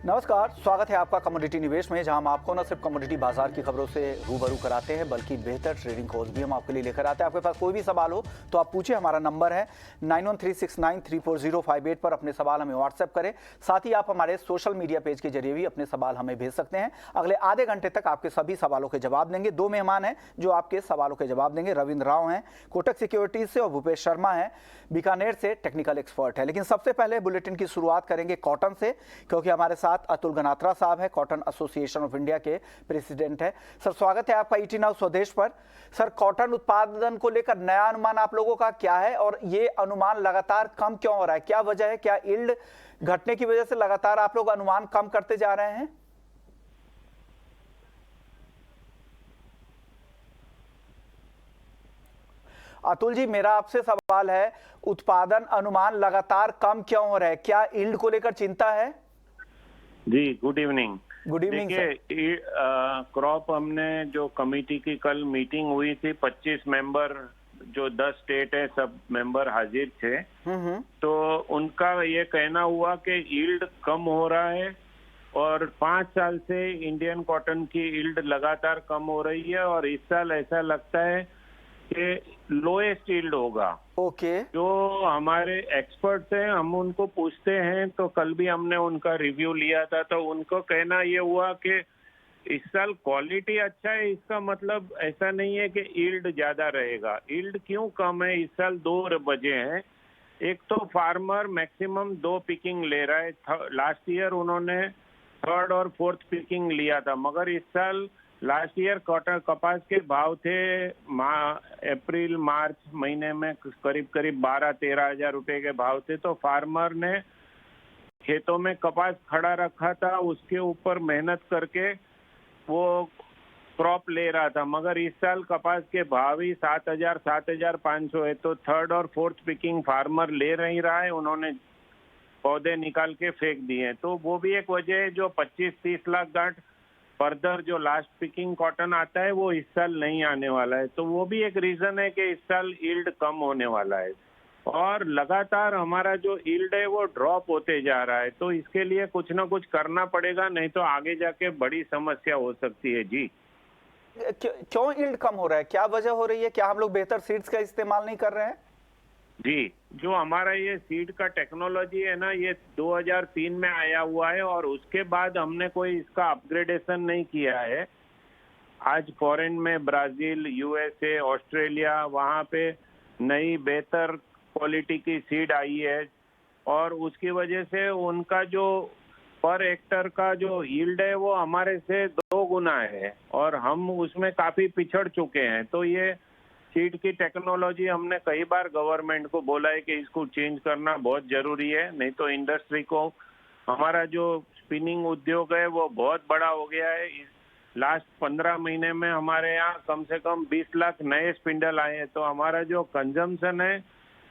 नमस्कार, स्वागत है आपका कमोडिटी निवेश में, जहां हम आपको न सिर्फ कमोडिटी बाजार की खबरों से रूबरू कराते हैं बल्कि बेहतर ट्रेडिंग खोज भी हम आपके लिए लेकर आते हैं। आपके पास कोई भी सवाल हो तो आप पूछिए। हमारा नंबर है 9136934058 पर अपने सवाल हमें व्हाट्सएप करें। साथ ही आप हमारे सोशल मीडिया पेज के जरिए भी अपने सवाल हमें भेज सकते हैं। अगले आधे घंटे तक आपके सभी सवालों के जवाब देंगे। दो मेहमान हैं जो आपके सवालों के जवाब देंगे। रविंद्र राव हैं कोटक सिक्योरिटीज से और भूपेश शर्मा हैं बीकानेर से, टेक्निकल एक्सपर्ट है। लेकिन सबसे पहले बुलेटिन की शुरुआत करेंगे कॉटन से, क्योंकि हमारे साथ अतुल गनात्रा साहब है, कॉटन एसोसिएशन ऑफ इंडिया के प्रेसिडेंट है। सर, स्वागत है आपका ईटी नाउ स्वदेश पर। सर, कॉटन उत्पादन को लेकर नया अनुमान आप लोगों का क्या है और ये अनुमान लगातार कम क्यों हो रहा है? क्या वजह है? क्या यील्ड घटने की वजह से लगातार आप लोग अनुमान कम करते जा रहे हैं? अतुल जी, मेरा आपसे सवाल है, उत्पादन अनुमान लगातार कम क्यों हो रहा है? क्या यील्ड को लेकर चिंता है? जी, good evening. Good evening sir. देखिए, क्रॉप हमने जो कमेटी की कल मीटिंग हुई थी, 25 मेंबर जो 10 स्टेट है सब मेंबर हाजिर थे। तो उनका ये कहना हुआ कि यील्ड कम हो रहा है और 5 साल से इंडियन कॉटन की यील्ड लगातार कम हो रही है और इस साल ऐसा लगता है कि लोएस्ट यील्ड होगा। ओके। जो हमारे एक्सपर्ट्स हैं हम उनको पूछते हैं, तो कल भी हमने उनका रिव्यू लिया था, तो उनको कहना ये हुआ कि इस साल क्वालिटी अच्छा है, इसका मतलब ऐसा नहीं है कि यील्ड ज्यादा रहेगा। यील्ड क्यों कम है इस साल? 2 वजह हैं। एक तो फार्मर मैक्सिमम 2 पिकिंग ले रहा है। लास्ट ईयर उन्होंने 3rd और 4th पिकिंग लिया था, मगर इस साल लास्ट ईयर कॉटन कपास के भाव थे अप्रैल मार्च महीने में करीब 12-13 हजार रुपए के भाव थे। तो फार्मर ने खेतों में कपास खड़ा रखा था, उसके ऊपर मेहनत करके वो क्रॉप ले रहा था, मगर इस साल कपास के भाव ही 7,000 7,500 है। तो 3rd और 4th पिकिंग फार्मर ले नहीं रहा है, उन्होंने पौधे निकाल के फेंक दिए। तो वो भी एक वजह है। जो 25-30 लाख गांठ फर्दर जो लास्ट पिकिंग कॉटन आता है वो इस साल नहीं आने वाला है, तो वो भी एक रीजन है कि इस साल यील्ड कम होने वाला है। और लगातार हमारा जो यील्ड है वो ड्रॉप होते जा रहा है, तो इसके लिए कुछ ना कुछ करना पड़ेगा, नहीं तो आगे जाके बड़ी समस्या हो सकती है। जी, क्यों यील्ड कम हो रहा है? क्या वजह हो रही है? क्या हम लोग बेहतर सीड्स का इस्तेमाल नहीं कर रहे हैं? जी, जो हमारा ये सीड का टेक्नोलॉजी है ना, ये 2003 में आया हुआ है और उसके बाद हमने कोई इसका अपग्रेडेशन नहीं किया है। आज फॉरेन में ब्राजील, यूएसए, ऑस्ट्रेलिया, वहाँ पे नई बेहतर क्वालिटी की सीड आई है और उसकी वजह से उनका जो पर हेक्टर का जो यील्ड है वो हमारे से 2 गुना है और हम उसमें काफी पिछड़ चुके हैं। तो ये सीड की टेक्नोलॉजी हमने कई बार गवर्नमेंट को बोला है कि इसको चेंज करना बहुत जरूरी है, नहीं तो इंडस्ट्री को, हमारा जो स्पिनिंग उद्योग है वो बहुत बड़ा हो गया है। इस लास्ट 15 महीने में हमारे यहाँ कम से कम 20 लाख नए स्पिंडल आए हैं, तो हमारा जो कंजम्पशन है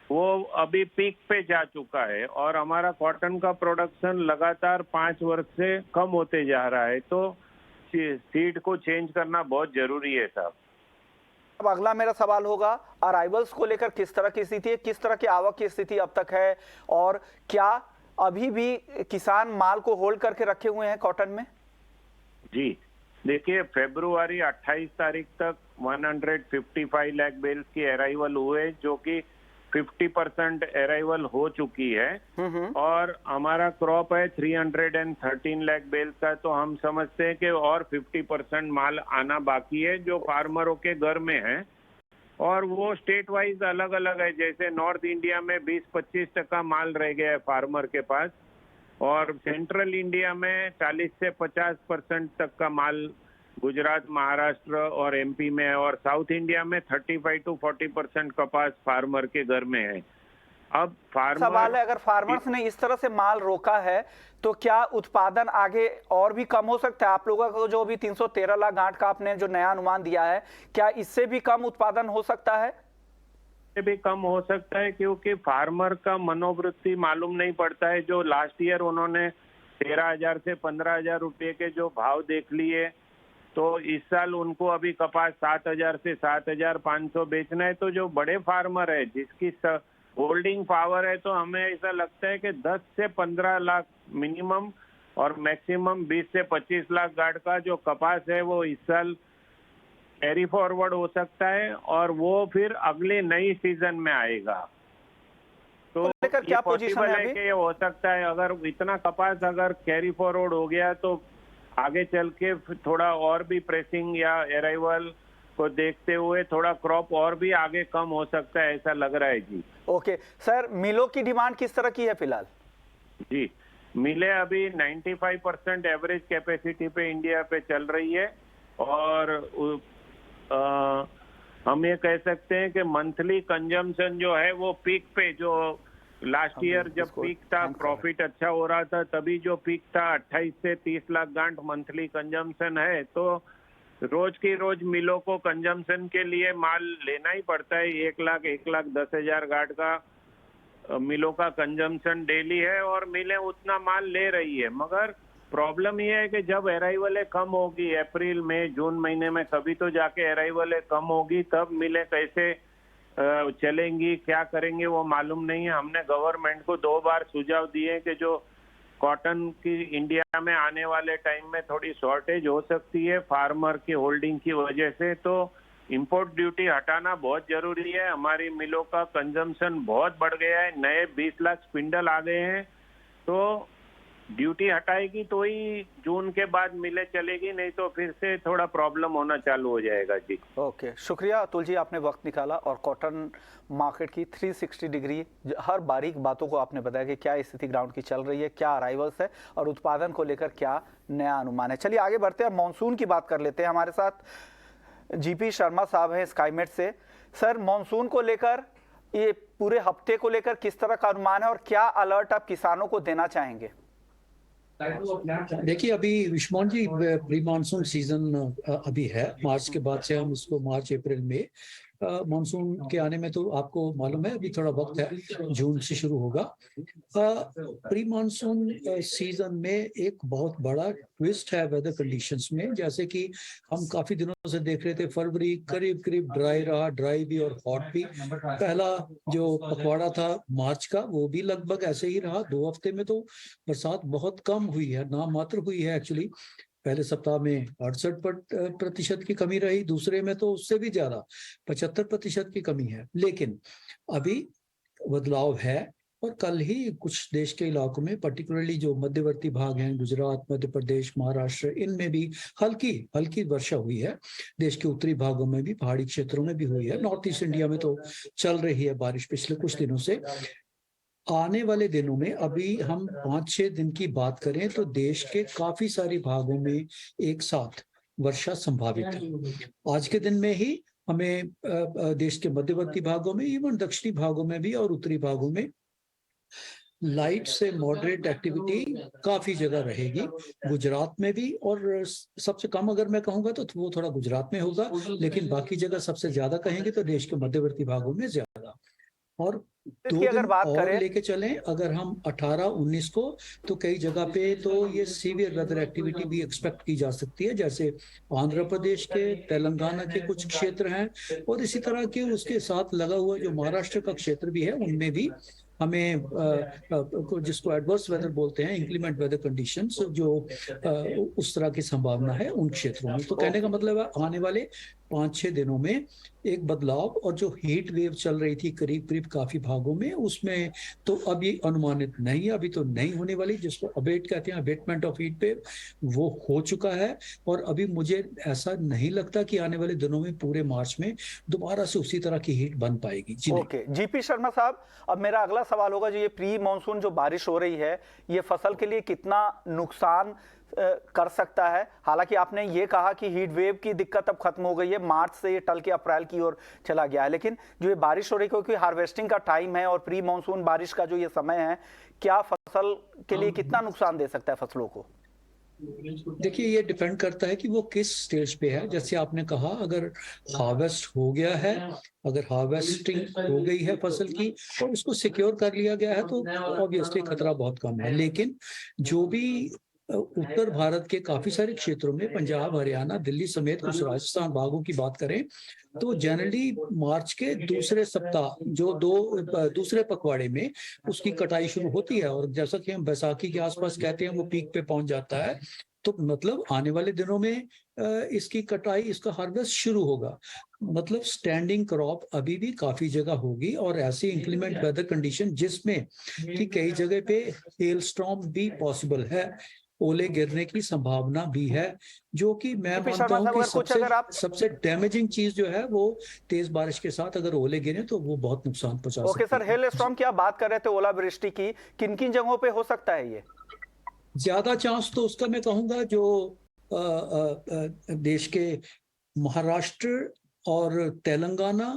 वो अभी पीक पे जा चुका है और हमारा कॉटन का प्रोडक्शन लगातार 5 वर्ष से कम होते जा रहा है। तो सीड को चेंज करना बहुत जरूरी है साहब। अब अगला मेरा सवाल होगा, अराइवल्स को लेकर किस तरह की स्थिति है, किस तरह की आवक की स्थिति अब तक है और क्या अभी भी किसान माल को होल्ड करके रखे हुए हैं कॉटन में? जी, देखिए, फरवरी 28 तारीख तक 155 लाख बेल्स की अराइवल हुए, जो कि 50% अराइवल हो चुकी है और हमारा क्रॉप है 313 लाख बेल्स का। तो हम समझते हैं कि और 50% माल आना बाकी है जो फार्मरों के घर में है और वो स्टेट वाइज अलग अलग है। जैसे नॉर्थ इंडिया में 20-25% माल रह गया है फार्मर के पास और सेंट्रल इंडिया में 40 से 50% तक का माल गुजरात, महाराष्ट्र और एमपी में है और साउथ इंडिया में 35 to 40% कपास फार्मर के घर में है। अब फार्मर सवाल है, अगर फार्मर्स ने इस तरह से माल रोका है तो क्या उत्पादन आगे और भी कम हो सकता है? आप लोगों को जो अभी 313 लाख गांठ का आपने जो नया अनुमान दिया है, क्या इससे भी कम उत्पादन हो सकता है? इससे भी कम हो सकता है, क्योंकि फार्मर का मनोवृत्ति मालूम नहीं पड़ता है। जो लास्ट ईयर उन्होंने 13,000 से 15,000 रुपये के जो भाव देख लिए, तो इस साल उनको अभी कपास 7,000 से 7,500 बेचना है। तो जो बड़े फार्मर है जिसकी होल्डिंग पावर है, तो हमें ऐसा लगता है कि 10 से 15 लाख मिनिमम और मैक्सिमम 20 से 25 लाख गार्ड का जो कपास है वो इस साल कैरी फॉरवर्ड हो सकता है और वो फिर अगले नई सीजन में आएगा। तो लेकर ये क्या पोजीशन पॉसिबल है है अभी? कि ये हो सकता है, अगर इतना कपास अगर कैरी फॉरवर्ड हो गया तो आगे चल के फिर थोड़ा और भी प्रेसिंग या अराइवल को देखते हुए थोड़ा क्रॉप और भी आगे कम हो सकता है, ऐसा लग रहा है जी। ओके सर, मिलों की डिमांड किस तरह की है फिलहाल? जी, मिले अभी 95% एवरेज कैपेसिटी पे इंडिया पे चल रही है और हम ये कह सकते हैं कि मंथली कंजम्पशन जो है वो पीक पे, जो लास्ट ईयर जब पीक था, प्रॉफिट अच्छा हो रहा था, तभी जो पीक था 28 से 30 लाख गांठ मंथली कंजम्पशन है। तो रोज की रोज मिलों को कंजम्पशन के लिए माल लेना ही पड़ता है। 1,10,000 गांठ का मिलों का कंजम्पशन डेली है और मिलें उतना माल ले रही है, मगर प्रॉब्लम ये है कि जब अराइवलें कम होगी अप्रैल मई जून महीने में, कभी तो जाके अराइवलें कम होगी, तब मिलें कैसे चलेंगी, क्या करेंगे वो मालूम नहीं है। हमने गवर्नमेंट को 2 बार सुझाव दिए कि जो कॉटन की इंडिया में आने वाले टाइम में थोड़ी शॉर्टेज हो सकती है फार्मर की होल्डिंग की वजह से, तो इंपोर्ट ड्यूटी हटाना बहुत जरूरी है। हमारी मिलों का कंजम्पशन बहुत बढ़ गया है, नए 20 लाख स्पिंडल आ गए हैं, तो ड्यूटी हटाएगी तो ही जून के बाद मिले चलेगी, नहीं तो फिर से थोड़ा प्रॉब्लम होना चालू हो जाएगा जी। ओके, शुक्रिया अतुल जी, आपने वक्त निकाला और कॉटन मार्केट की 360 डिग्री हर बारीक बातों को आपने बताया कि क्या स्थिति ग्राउंड की चल रही है, क्या अराइवल्स है और उत्पादन को लेकर क्या नया अनुमान है। चलिए आगे बढ़ते हैं, मॉनसून की बात कर लेते हैं। हमारे साथ जीपी शर्मा साहब हैं स्काईमेट से। सर, मॉनसून को लेकर, ये पूरे हफ्ते को लेकर किस तरह का अनुमान है और क्या अलर्ट आप किसानों को देना चाहेंगे? देखिए, अभी विश्वमोहन जी, प्री मानसून सीजन अभी है। मार्च के बाद से हम इसको मार्च अप्रैल में मानसून के आने में तो आपको मालूम है अभी थोड़ा वक्त है, जून से शुरू होगा। प्री मानसून सीजन में एक बहुत बड़ा ट्विस्ट है वेदर कंडीशंस में, जैसे कि हम काफी दिनों से देख रहे थे फरवरी करीब करीब ड्राई रहा, ड्राई भी और हॉट भी। पहला जो पखवाड़ा था मार्च का वो भी लगभग ऐसे ही रहा। 2 हफ्ते में तो बरसात बहुत कम हुई है, नाम मात्र हुई है एक्चुअली। पहले सप्ताह में 68% की कमी रही, दूसरे में तो उससे भी ज्यादा 75% की कमी है। लेकिन अभी बदलाव है और कल ही कुछ देश के इलाकों में, पर्टिकुलरली जो मध्यवर्ती भाग हैं, गुजरात, मध्य प्रदेश, महाराष्ट्र, इनमें भी हल्की हल्की वर्षा हुई है। देश के उत्तरी भागों में भी, पहाड़ी क्षेत्रों में भी हुई है। नॉर्थ ईस्ट इंडिया में तो चल रही है बारिश पिछले कुछ दिनों से। आने वाले दिनों में, अभी हम 5-6 दिन की बात करें तो देश के काफी सारे भागों में एक साथ वर्षा संभावित है। आज के दिन में ही हमें देश के मध्यवर्ती भागों में, इवन दक्षिणी भागों में भी और उत्तरी भागों में लाइट से मॉडरेट एक्टिविटी काफी जगह रहेगी। गुजरात में भी, और सबसे कम अगर मैं कहूंगा तो वो थोड़ा गुजरात में होगा, लेकिन बाकी जगह सबसे ज्यादा कहेंगे तो देश के मध्यवर्ती भागों में ज्यादा। और 2 दिन अगर बात और करें लेके चलें अगर हम 18-19 को, तो कई जगह पे तो ये सीवियर वेदर एक्टिविटी भी एक्सपेक्ट की जा सकती है, जैसे आंध्र प्रदेश के, तेलंगाना के कुछ क्षेत्र हैं, और इसी तरह के उसके साथ लगा हुआ जो महाराष्ट्र का क्षेत्र भी है, उनमें भी हमें जिसको एडवर्स वेदर बोलते हैं, इंक्लीमेंट वेदर कंडीशंस, जो उस तरह की संभावना है उन क्षेत्रों में। तो कहने का मतलब है आने वाले 5-6 दिनों में एक बदलाव, और जो हीट वेव चल रही थी करीब करीब काफी भागों में, उसमें तो अभी अनुमानित नहीं है, अभी तो नहीं होने वाली, जिसको अबेट कहते हैं, अबेटमेंट ऑफ हीट वेव, वो हो चुका है। और अभी मुझे ऐसा नहीं लगता कि आने वाले दिनों में पूरे मार्च में दोबारा से उसी तरह की हीट बन पाएगी जी। ओके, जीपी शर्मा साहब, अब मेरा अगला सवाल होगा, जो ये प्री मॉनसून जो बारिश हो रही है, ये फसल के लिए कितना नुकसान कर सकता है? हालांकि आपने ये कहा कि हीट वेव की दिक्कत अब खत्म हो गई है, मार्च से ये टल के अप्रैल की ओर चला गया है, लेकिन जो ये बारिश हो रही है, क्योंकि हार्वेस्टिंग का टाइम है और प्री मॉनसून बारिश का जो ये समय है, क्या फसल के लिए कितना नुकसान दे सकता है फसलों को? देखिए, ये डिपेंड करता है कि वो किस स्टेज पे है। जैसे आपने कहा, अगर हार्वेस्ट हो गया है, अगर हार्वेस्टिंग हो गई है फसल की और उसको सिक्योर कर लिया गया है, तो ऑब्वियसली खतरा बहुत कम है। लेकिन जो भी उत्तर भारत के काफी सारे क्षेत्रों में, पंजाब, हरियाणा, दिल्ली समेत कुछ राजस्थान भागों की बात करें तो जनरली मार्च के दूसरे सप्ताह, जो दूसरे पखवाड़े में उसकी कटाई शुरू होती है। और जैसा कि हम बैसाखी के आसपास कहते हैं, वो पीक पे पहुंच जाता है। तो मतलब आने वाले दिनों में इसकी कटाई, इसका हार्वेस्ट शुरू होगा। मतलब स्टैंडिंग क्रॉप अभी भी काफी जगह होगी, और ऐसी इंक्लीमेंट वेदर कंडीशन जिसमें कि कई जगह पे हेल स्टॉर्म भी पॉसिबल है, ओले गिरने की संभावना भी है, जो कि मैं पी मानता शर्मा हूं साहब, कि अगर कुछ अगर आप सबसे डैमेजिंग चीज जो है वो तेज बारिश के साथ अगर ओले गिरे तो वो बहुत नुकसान पहुंचा ओके सकती सर, है। हेल स्टॉर्म की आप बात कर रहे थे, ओलावृष्टि की, किन किन जगहों पे हो सकता है ये? ज्यादा चांस तो उसका मैं कहूंगा जो देश के महाराष्ट्र और तेलंगाना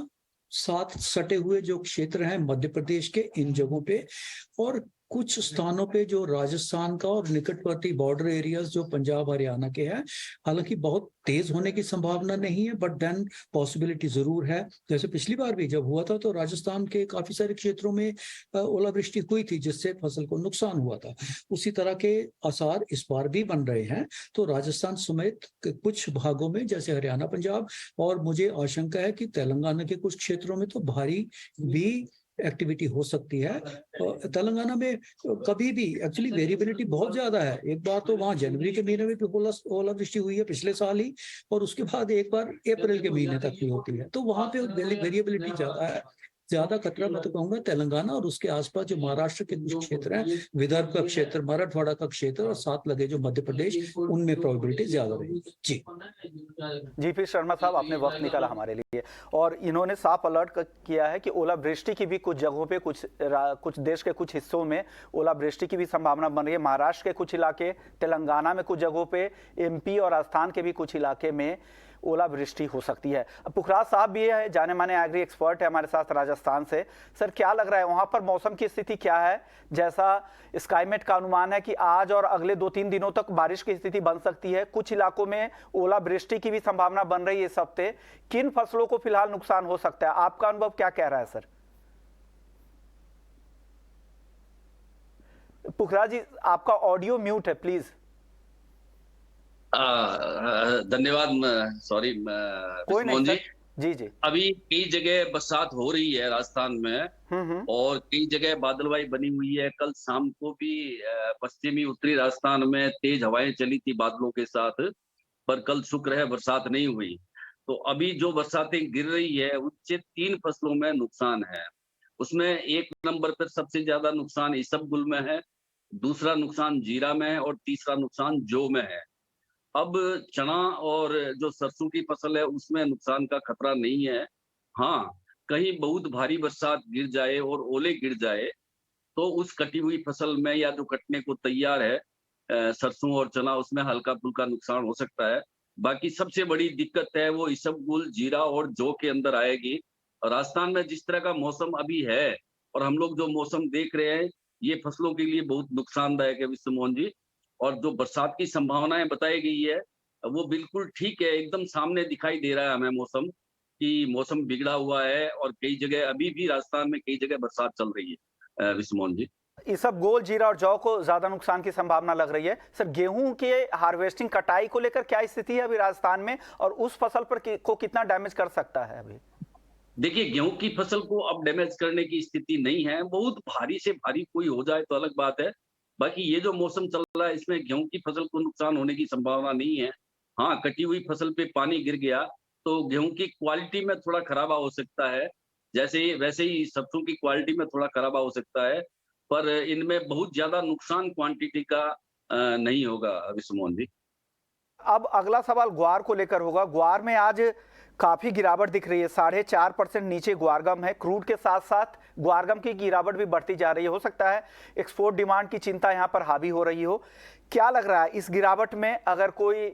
साथ सटे हुए जो क्षेत्र हैं मध्य प्रदेश के, इन जगहों पे, और कुछ स्थानों पे जो राजस्थान का और निकटवर्ती बॉर्डर एरियाज जो पंजाब हरियाणा के हैं। हालांकि बहुत तेज होने की संभावना नहीं है, बट देन पॉसिबिलिटी जरूर है। जैसे पिछली बार भी जब हुआ था तो राजस्थान के काफी सारे क्षेत्रों में ओलावृष्टि हुई थी, जिससे फसल को नुकसान हुआ था। उसी तरह के आसार इस बार भी बन रहे हैं। तो राजस्थान समेत कुछ भागों में जैसे हरियाणा, पंजाब, और मुझे आशंका है कि तेलंगाना के कुछ क्षेत्रों में तो भारी भी एक्टिविटी हो सकती है। तेलंगाना में कभी भी एक्चुअली वेरिएबिलिटी बहुत ज्यादा है। एक बार तो वहां जनवरी के महीने में भी ओलावृष्टि हुई है पिछले साल ही, और उसके बाद एक बार अप्रैल के महीने तक भी होती है। तो वहां पे वेरिएबिलिटी ज्यादा है। ज्यादा खतरा मैं तो कहूंगा तेलंगाना और उसके आसपास जो महाराष्ट्र के कुछ क्षेत्र हैं, विदर्भ का क्षेत्र, मराठवाड़ा का क्षेत्र, और साथ लगे जो मध्य प्रदेश, उनमें प्रोबेबिलिटी ज्यादा रहेगी। जी जी पी शर्मा साहब, आपने वक्त निकाला हमारे लिए, और इन्होंने साफ अलर्ट किया है कि ओलावृष्टि की भी कुछ जगहों पे, कुछ देश के कुछ हिस्सों में ओलावृष्टि की भी संभावना बन रही है। महाराष्ट्र के कुछ इलाके, तेलंगाना में कुछ जगहों पे, एमपी और राजस्थान के भी कुछ इलाके में ओलावृष्टि हो सकती है। पुखराज साहब भी है, जाने माने एग्री एक्सपर्ट है हमारे साथ राजस्थान से। सर, क्या लग रहा है वहां पर मौसम की स्थिति क्या है? जैसा स्काईमेट का अनुमान है कि आज और अगले 2-3 दिनों तक बारिश की स्थिति बन सकती है, कुछ इलाकों में ओलावृष्टि की भी संभावना बन रही है इस हफ्ते। किन फसलों को फिलहाल नुकसान हो सकता है? आपका अनुभव क्या कह रहा है सर? पुखराज जी, आपका ऑडियो म्यूट है, प्लीज। धन्यवाद। सॉरी कोई नहीं मोहन जी। सर। जी जी। अभी कई जगह बरसात हो रही है राजस्थान में, और कई जगह बादलवाई बनी हुई है। कल शाम को भी पश्चिमी उत्तरी राजस्थान में तेज हवाएं चली थी बादलों के साथ, पर कल शुक्र है बरसात नहीं हुई। तो अभी जो बरसातें गिर रही है उससे 3 फसलों में नुकसान है। उसमें 1 नंबर पर सबसे ज्यादा नुकसान इसबगुल में है, दूसरा नुकसान जीरा में है, और तीसरा नुकसान जौ में है। अब चना और जो सरसों की फसल है उसमें नुकसान का खतरा नहीं है। हाँ, कहीं बहुत भारी बरसात गिर जाए और ओले गिर जाए तो उस कटी हुई फसल में या जो कटने को तैयार है सरसों और चना, उसमें हल्का फुल्का नुकसान हो सकता है। बाकी सबसे बड़ी दिक्कत है वो इसबगुल, जीरा और जौ के अंदर आएगी। और राजस्थान में जिस तरह का मौसम अभी है और हम लोग जो मौसम देख रहे हैं, ये फसलों के लिए बहुत नुकसानदायक है विश्व मोहन जी। और जो बरसात की संभावनाएं बताई गई है वो बिल्कुल ठीक है, एकदम सामने दिखाई दे रहा है हमें मौसम, कि मौसम बिगड़ा हुआ है और कई जगह अभी भी राजस्थान में कई जगह बरसात चल रही है विश्व मोहन जी। इसबगोल, जीरा और जौ को ज्यादा नुकसान की संभावना लग रही है। सर, गेहूं के हार्वेस्टिंग, कटाई को लेकर क्या स्थिति है अभी राजस्थान में, और उस फसल पर को कितना डैमेज कर सकता है अभी? देखिए, गेहूं की फसल को अब डैमेज करने की स्थिति नहीं है। बहुत भारी से भारी कोई हो जाए तो अलग बात है। बाकी ये जो मौसम चल रहा है इसमें गेहूं की फसल को नुकसान होने की संभावना नहीं है। हाँ, कटी हुई फसल पे पानी गिर गया तो गेहूं की क्वालिटी में थोड़ा खराबा हो सकता है, वैसे ही सरसों की क्वालिटी में थोड़ा खराबा हो सकता है, पर इनमें बहुत ज्यादा नुकसान क्वांटिटी का नहीं होगा विश्व मोहन जी। अब अगला सवाल ग्वार को लेकर होगा। ग्वार में आज काफी गिरावट दिख रही है, 4.5% नीचे ग्वारगम है। क्रूड के साथ साथ ग्वारगम की गिरावट भी बढ़ती जा रही है। हो सकता है एक्सपोर्ट डिमांड की चिंता यहां पर हावी हो रही हो। क्या लग रहा है इस गिरावट में, अगर कोई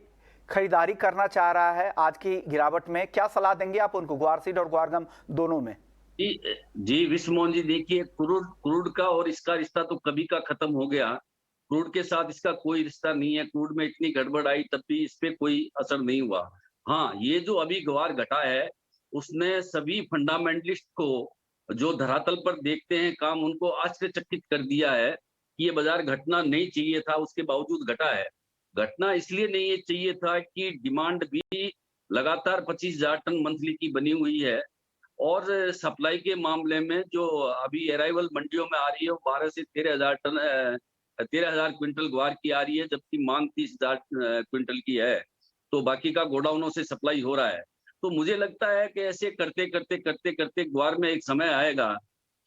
खरीदारी करना चाह रहा है आज की गिरावट में, क्या सलाह देंगे आप उनको, ग्वार सीड और ग्वारगम दोनों में? जी विश्व मोहन जी, देखिए, क्रूड का और इसका रिश्ता तो कभी का खत्म हो गया। क्रूड के साथ इसका कोई रिश्ता नहीं है। क्रूड में इतनी गड़बड़ आई तब भी इस पे कोई असर नहीं हुआ। हाँ, ये जो अभी ग्वार घटा है उसने सभी फंडामेंटलिस्ट को, जो धरातल पर देखते हैं काम, उनको आश्चर्यचकित कर दिया है। कि ये बाजार घटना नहीं चाहिए था, उसके बावजूद घटा है। घटना इसलिए नहीं चाहिए था कि डिमांड भी लगातार 25,000 टन मंथली की बनी हुई है और सप्लाई के मामले में जो अभी अराइवल मंडियों में आ रही है वो 12 से 13,000 टन 13,000 क्विंटल ग्वार की आ रही है, जबकि मांग 30,000 क्विंटल की है। तो बाकी का गोडाउनों से सप्लाई हो रहा है। तो मुझे लगता है कि ऐसे करते करते ग्वार में एक समय आएगा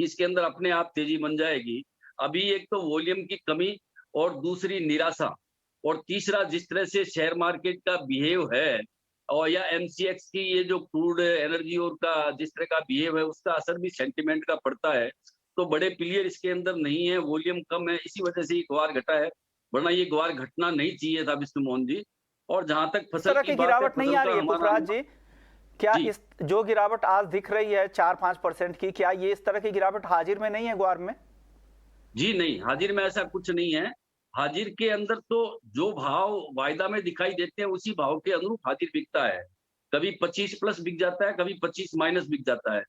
कि इसके अंदर अपने आप तेजी बन जाएगी। अभी एक तो वॉल्यूम की कमी और दूसरी निराशा और तीसरा जिस तरह से शेयर मार्केट का बिहेव है और या एमसीएक्स की ये जो क्रूड एनर्जी और का जिस तरह का बिहेव है उसका असर भी सेंटिमेंट का पड़ता है। तो बड़े प्लेयर इसके अंदर नहीं है, वॉल्यूम कम है, इसी वजह से ये ग्वार घटा है, वरना ये ग्वार घटना नहीं चाहिए था विष्णु मोहन जी। और जहां तक इस फसल तरह की की बात है, गिरावट नहीं फसल आ का रही है हमारा पुखराज जी? क्या जी इस जो गिरावट आज दिख रही है 4-5% की, क्या ये इस तरह की गिरावट हाजिर में नहीं है ग्वार में? जी नहीं, हाजिर में ऐसा कुछ नहीं है। हाजिर के अंदर तो जो भाव वायदा में दिखाई देते हैं उसी भाव के अनुरूप हाजिर बिकता है। कभी 25 प्लस बिक जाता है, कभी 25 माइनस बिक जाता है।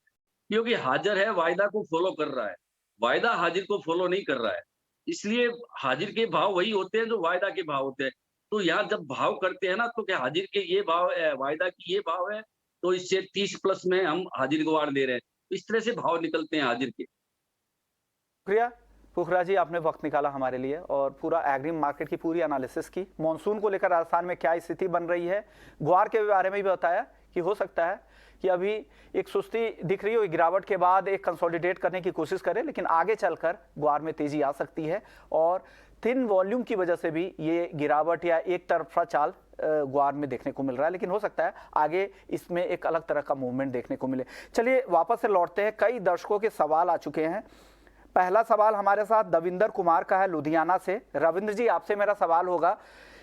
क्योंकि हाजिर है वायदा को फॉलो कर रहा है, वायदा हाजिर को फॉलो नहीं कर रहा है। इसलिए हाजिर के भाव वही होते हैं जो वायदा के भाव होते हैं। तो यहाँ जब भाव करते हैं ना तो क्या हाजिर के ये भाव है, वायदा की ये भाव है, तो इससे 30 प्लस में हम हाजिर ग्वार दे रहे हैं। इस तरह से भाव निकलते हैं हाजिर के। शुक्रिया पुखराज जी, आपने वक्त निकाला हमारे लिए और पूरा एग्री मार्केट की पूरी एनालिसिस की। मॉनसून को लेकर राजस्थान में क्या स्थिति बन रही है, ग्वार के बारे में भी बताया कि हो सकता है कि अभी एक सुस्ती दिख रही हो, गिरावट के बाद एक कंसोलिडेट करने की कोशिश करें, लेकिन आगे चलकर ग्वार में तेजी आ सकती है और थिन वॉल्यूम की वजह से भी ये गिरावट या एक तरफा चाल ग्वार में देखने को मिल रहा है, लेकिन हो सकता है आगे इसमें एक अलग तरह का मूवमेंट देखने को मिले। चलिए वापस से लौटते हैं, कई दर्शकों के सवाल आ चुके हैं। पहला सवाल हमारे साथ दविंदर कुमार का है लुधियाना से। रविंद्र जी, आपसे मेरा सवाल होगा,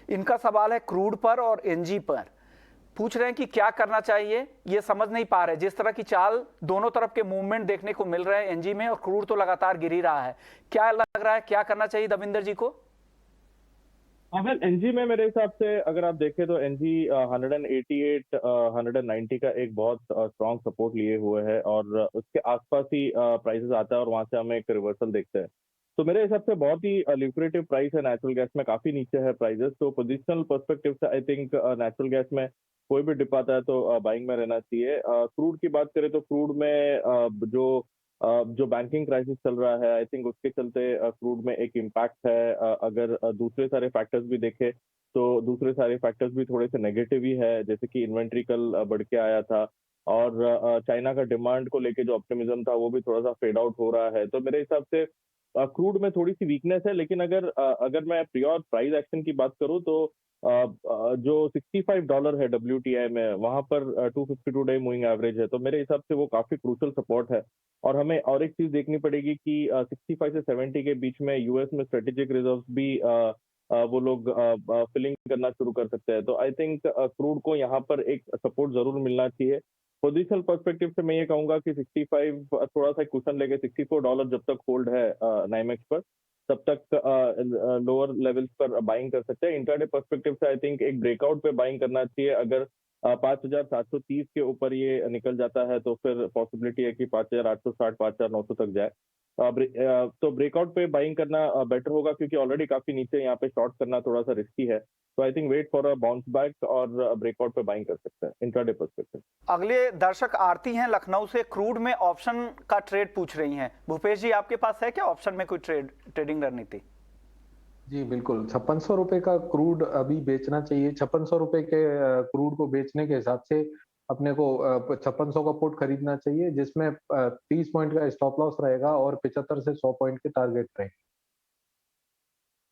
इनका सवाल है क्रूड पर और एनजी पर। पूछ रहे हैं कि क्या करना चाहिए, ये समझ नहीं पा रहे। जिस तरह की चाल दोनों तरफ के मूवमेंट देखने को मिल रहे हैं एनजी में और क्रूड तो लगातार गिर ही रहा है, क्या लग रहा है क्या करना चाहिए दविंदर जी को? अगर एनजी में मेरे हिसाब से अगर आप देखें तो एनजी 188 190 का एक बहुत स्ट्रॉन्ग सपोर्ट लिए हुए है और उसके आसपास ही प्राइसेस आता है और वहां से हम एक रिवर्सल देखते हैं। तो मेरे हिसाब से बहुत ही ल्यूक्रेटिव प्राइस है नेचुरल गैस में, काफी नीचे है प्राइसेस। तो पोजिशनल पर्सपेक्टिव से आई थिंक नेचुरल गैस में कोई भी डिप आता है तो बाइंग में रहना चाहिए। क्रूड की बात करें तो क्रूड में जो बैंकिंग क्राइसिस चल रहा है आई थिंक उसके चलते क्रूड में एक इम्पैक्ट है। अगर दूसरे सारे फैक्टर्स भी देखें तो दूसरे सारे फैक्टर्स भी थोड़े से नेगेटिव ही है, जैसे कि इन्वेंट्री कल बढ़ के आया था और चाइना का डिमांड को लेके जो ऑप्टिमिज्म था वो भी थोड़ा सा फेड आउट हो रहा है। तो मेरे हिसाब से क्रूड में थोड़ी सी वीकनेस है, लेकिन अगर मैं प्योर प्राइस एक्शन की बात करूं तो जो $65 है WTI में, वहां पर 252 डे मूविंग एवरेज है, तो मेरे हिसाब से वो काफी क्रूशल सपोर्ट है। और हमें और एक चीज देखनी पड़ेगी कि 65 से 70 के बीच में यूएस में स्ट्रेटेजिक रिजर्व्स भी वो लोग फिलिंग करना शुरू कर सकते हैं। तो आई थिंक क्रूड को यहाँ पर एक सपोर्ट जरूर मिलना चाहिए। पोजिशनल पर्सपेक्टिव से मैं ये कहूंगा कि 65 थोड़ा सा क्वेश्चन लेके $64 जब तक होल्ड है नाइमेक्स पर, तब तक लोअर लेवल्स पर बाइंग कर सकते हैं। इंट्राडे पर्सपेक्टिव से आई थिंक एक ब्रेकआउट पे बाइंग करना चाहिए। अगर 5,730 के ऊपर ये निकल जाता है तो फिर पॉसिबिलिटी है कि 5,860 5,900 तक जाए। तो ब्रेकआउट पे बाइंग करना बेटर होगा, क्योंकि ऑलरेडी काफी नीचे यहाँ पे शॉर्ट करना थोड़ा सा रिस्की है। तो I think wait for a bounce back और ब्रेकआउट पे बाइंग कर सकते हैं इंट्राडे पर्सपेक्टिव। अगले दर्शक आरती हैं लखनऊ से, क्रूड में ऑप्शन का ट्रेड पूछ रही हैं। भूपेश जी, आपके पास है क्या ऑप्शन में कोई ट्रेडिंग रणनीति? जी बिल्कुल, 5600 रुपए का क्रूड अभी बेचना चाहिए। 5600 रुपए के क्रूड को बेचने के हिसाब से अपने को 5600 का पुट खरीदना चाहिए, जिसमें 30 पॉइंट का स्टॉप लॉस रहेगा और 75 से 100 पॉइंट के टारगेट रहेंगे।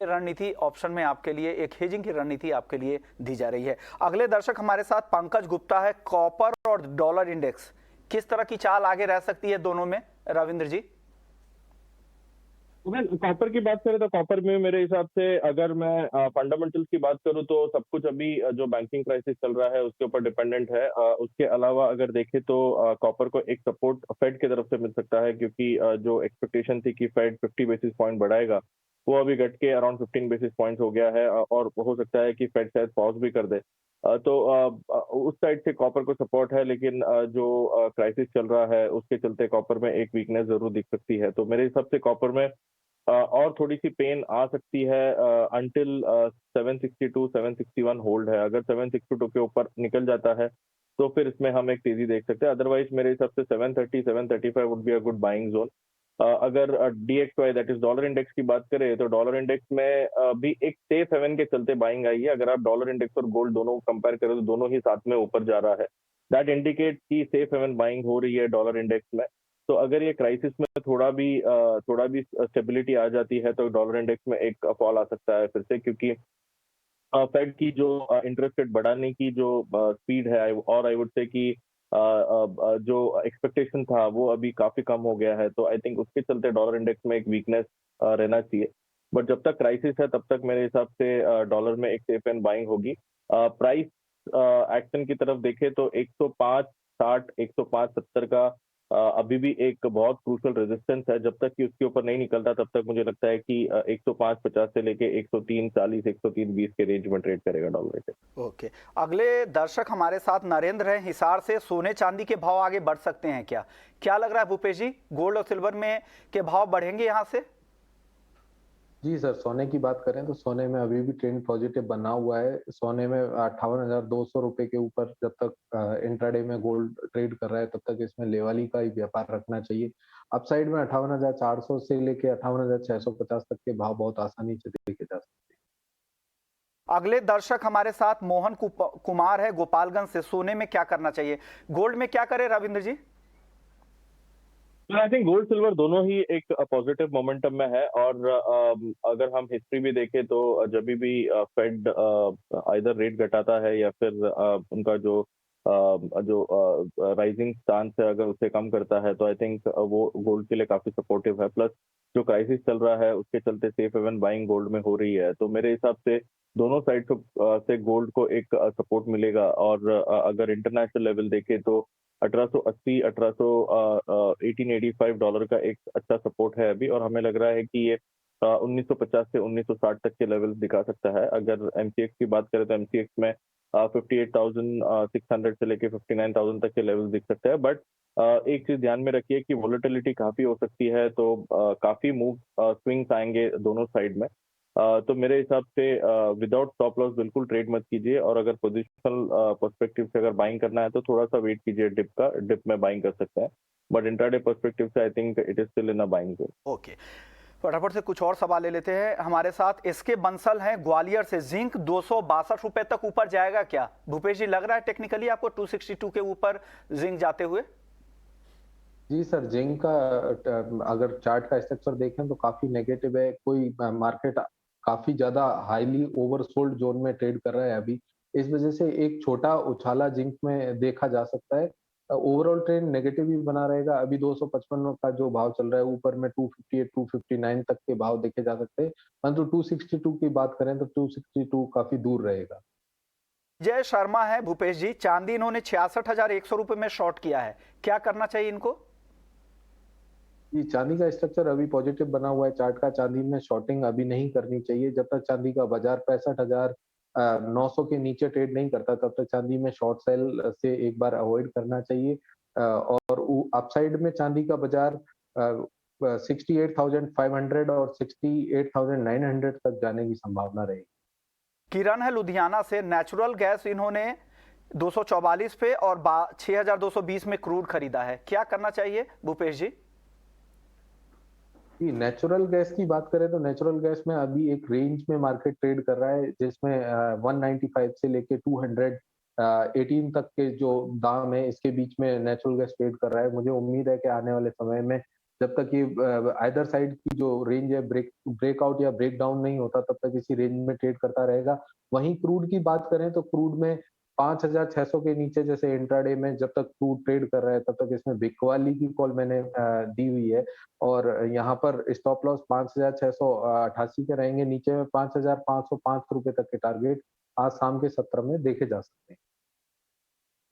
रणनीति ऑप्शन में आपके लिए एक हेजिंग की रणनीति आपके लिए दी जा रही है। अगले दर्शक हमारे साथ पंकज गुप्ता है, कॉपर और डॉलर इंडेक्स, किस तरह की चाल आगे रह सकती है दोनों में? रविंद्र जी, कॉपर की बात करें तो कॉपर में मेरे हिसाब से अगर मैं फंडामेंटल्स की बात करूं तो सब कुछ अभी जो बैंकिंग क्राइसिस चल रहा है उसके ऊपर डिपेंडेंट है। उसके अलावा अगर देखें तो कॉपर को एक सपोर्ट फेड की तरफ से मिल सकता है, क्योंकि जो एक्सपेक्टेशन थी कि फेड 50 बेसिस पॉइंट बढ़ाएगा वो अभी घट के अराउंड 15 बेसिस पॉइंट हो गया है और हो सकता है कि फेड शायद पॉज भी कर दे। तो उस साइड से कॉपर को सपोर्ट है, लेकिन जो क्राइसिस चल रहा है उसके चलते कॉपर में एक वीकनेस जरूर दिख सकती है। तो मेरे हिसाब से कॉपर में और थोड़ी सी पेन आ सकती है अंटिल 762 761 होल्ड है। अगर 762 के ऊपर निकल जाता है तो फिर इसमें हम एक तेजी देख सकते हैं। अदरवाइज मेरे हिसाब से 730 735 would be a good buying zone. अगर DXY that is dollar index की बात करें तो डॉलर इंडेक्स में भी एक सेफ हेवन के चलते बाइंग आई है। अगर आप डॉलर इंडेक्स और गोल्ड दोनों कंपेयर करें तो दोनों ही साथ में ऊपर जा रहा है। दैट इंडिकेट की सेफ हेवन बाइंग हो रही है डॉलर इंडेक्स में। तो अगर ये क्राइसिस में थोड़ा भी स्टेबिलिटी आ जाती है तो डॉलर इंडेक्स में एक फॉल आ सकता है फिर से, क्योंकि फेड की जो इंटरेस्ट रेट बढ़ाने की जो स्पीड है और आई वुड से कि जो एक्सपेक्टेशन था वो अभी काफी कम हो गया है। तो आई थिंक उसके चलते डॉलर इंडेक्स में एक वीकनेस रहना चाहिए। बट जब तक क्राइसिस है तब तक मेरे हिसाब से डॉलर में एक सेफ एंड बाइंग होगी। प्राइस एक्शन की तरफ देखें तो 105.60 105.70 का अभी भी एक बहुत क्रूशल रेजिस्टेंस है। जब तक कि उसके ऊपर नहीं निकलता तब तक मुझे लगता है कि 105.50 से लेके 103.40 103.20 के रेंज में ट्रेड करेगा डॉलर रेट। ओके, अगले दर्शक हमारे साथ नरेंद्र हैं हिसार से। सोने चांदी के भाव आगे बढ़ सकते हैं क्या? क्या लग रहा है भूपेश जी, गोल्ड और सिल्वर में के भाव बढ़ेंगे यहाँ से? जी सर, सोने की बात करें तो सोने में अभी भी ट्रेंड पॉजिटिव बना हुआ है। सोने में 58,200 रुपए के ऊपर जब तक इंट्राडे में गोल्ड ट्रेड कर रहा है तब तक इसमें लेवाली का ही व्यापार रखना चाहिए। अपसाइड में 58,400 से लेके 58,650 तक के भाव बहुत आसानी से देखे जा सकते हैं। अगले दर्शक हमारे साथ मोहन कुमार है गोपालगंज से। सोने में क्या करना चाहिए, गोल्ड में क्या करे रविंद्र जी? आई थिंक गोल्ड सिल्वर दोनों ही एक पॉजिटिव मोमेंटम में है। और अगर हम हिस्ट्री भी देखें तो जब भी फेड आइदर रेट घटाता है या फिर उनका जो राइजिंग स्टांस है अगर उसे कम करता है तो आई थिंक वो गोल्ड के लिए काफी सपोर्टिव है। प्लस जो क्राइसिस चल रहा है उसके चलते सेफ हेवन बाइंग गोल्ड में हो रही है। तो मेरे हिसाब से दोनों साइड से गोल्ड को एक सपोर्ट मिलेगा। और अगर इंटरनेशनल लेवल देखें तो 1880 1885 डॉलर का एक अच्छा सपोर्ट है अभी। और हमें लग रहा है कि ये 1950 से 1960 तक के लेवल्स दिखा सकता है। अगर MCX की बात करें तो MCX में 58,600 से लेके 59,000 तक के लेवल्स दिख सकते हैं। बट एक चीज ध्यान में रखिए कि वोलेटिलिटी काफी हो सकती है, तो काफी मूव स्विंग्स आएंगे दोनों साइड में। तो मेरे हिसाब से विदाउट स्टॉप लॉस बिल्कुल ट्रेड मत कीजिए। और अगर पोजिशनल पर्सपेक्टिव से अगर बाइंग करना है तो थोड़ा सा वेट कीजिए, डिप में बाइंग कर सकते हैं। बट इंट्राडे पर्सपेक्टिव से I think it is still in a buying zone. Okay, फटाफट से कुछ और सवाल ले लेते हैं। हमारे साथ इसके बंसल हैं ग्वालियर से। जिंक 262 रुपए तक ऊपर जाएगा क्या भूपेश जी? लग रहा है टेक्निकली आपको 262 के ऊपर जिंक जाते हुए? जी सर, जिंक का अगर चार्ट का स्ट्रक्चर देखें तो काफी नेगेटिव है। कोई मार्केट काफी ज्यादा हाईली ओवरसोल्ड जोन में ट्रेड कर रहा है अभी। इस वजह से एक छोटा उछाला जिंक में देखा जा सकता है। ओवरऑल ट्रेंड नेगेटिव ही बना रहेगा। अभी 255 का जो भाव चल रहा है ऊपर में 258 259 तक के भाव देखे जा सकते हैं। परंतु 262 की बात करें तो 262 काफी दूर रहेगा। जय शर्मा है भूपेश जी। चांदी इन्होंने 66,100 रुपए में शॉर्ट किया है, क्या करना चाहिए इनको? जी, चांदी का स्ट्रक्चर अभी पॉजिटिव बना हुआ है चार्ट का। चांदी में शॉर्टिंग अभी नहीं करनी चाहिए। जब तक चांदी का बाजार 65,900 के नीचे ट्रेड नहीं करता तब तक चांदी में शॉर्ट सेल से एक बार अवॉइड करना चाहिए। और अपसाइड में चांदी का बाजार 68,500 और 68,900 तक जाने की संभावना रहेगी। किरण है लुधियाना से। नेचुरल गैस इन्होंने 244 पे और 6,220 में क्रूड खरीदा है, क्या करना चाहिए भूपेश जी? नेचुरल गैस की बात करें तो नेचुरल गैस में अभी एक रेंज में मार्केट ट्रेड कर रहा है जिसमें 195 से लेके 218 तक के जो दाम है इसके बीच में नेचुरल गैस ट्रेड कर रहा है। मुझे उम्मीद है कि आने वाले समय में जब तक ये आइदर साइड की जो रेंज है ब्रेकआउट या ब्रेक डाउन नहीं होता तब तक इसी रेंज में ट्रेड करता रहेगा। वहीं क्रूड की बात करें तो क्रूड में 5,600 के नीचे जैसे इंट्राडे में जब तक क्रूड ट्रेड कर रहा है तब तक इसमें बिकवाली की कॉल मैंने दी हुई है। और यहाँ पर स्टॉप लॉस 5,688 के रहेंगे। नीचे में 5,505 रुपए तक के टारगेट आज शाम के सत्र में देखे जा सकते हैं।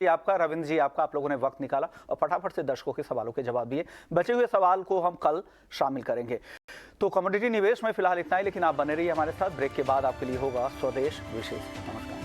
आपका रविंद्र जी, आपका आप लोगों ने वक्त निकाला और फटाफट से दर्शकों के सवालों के जवाब दिए। बचे हुए सवाल को हम कल शामिल करेंगे। तो कमोडिटी निवेश में फिलहाल इतना ही, लेकिन आप बने रहिए हमारे साथ। ब्रेक के बाद आपके लिए होगा स्वदेश विशेष। नमस्कार।